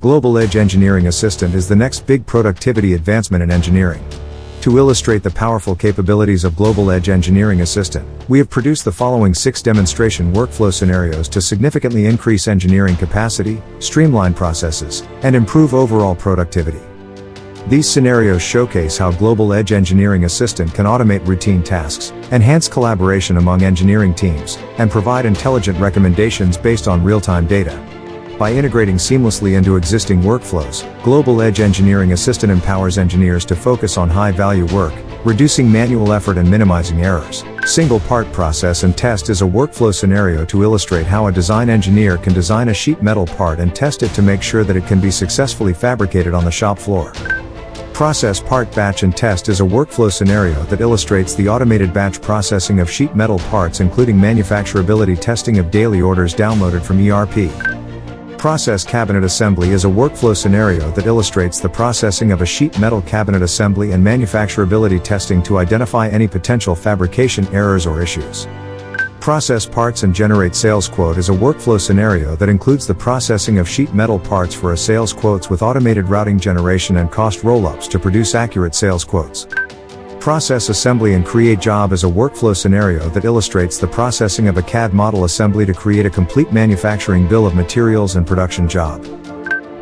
Global Edge Engineering Assistant is the next big productivity advancement in engineering. To illustrate the powerful capabilities of Global Edge Engineering Assistant, we have produced the following 6 demonstration workflow scenarios to significantly increase engineering capacity, streamline processes, and improve overall productivity. These scenarios showcase how Global Edge Engineering Assistant can automate routine tasks, enhance collaboration among engineering teams, and provide intelligent recommendations based on real-time data. By integrating seamlessly into existing workflows, Global Edge Engineering Assistant empowers engineers to focus on high-value work, reducing manual effort and minimizing errors. Single part process and test is a workflow scenario to illustrate how a design engineer can design a sheet metal part and test it to make sure that it can be successfully fabricated on the shop floor. Process part batch and test is a workflow scenario that illustrates the automated batch processing of sheet metal parts, including manufacturability testing of daily orders downloaded from ERP. Process cabinet assembly is a workflow scenario that illustrates the processing of a sheet metal cabinet assembly and manufacturability testing to identify any potential fabrication errors or issues. Process parts and generate sales quote is a workflow scenario that includes the processing of sheet metal parts for a sales quotes with automated routing generation and cost roll-ups to produce accurate sales quotes. Process assembly and create job is a workflow scenario that illustrates the processing of a CAD model assembly to create a complete manufacturing bill of materials and production job.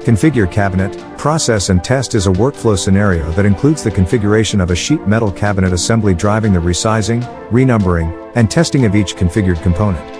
Configure cabinet, process and test is a workflow scenario that includes the configuration of a sheet metal cabinet assembly, driving the resizing, renumbering, and testing of each configured component.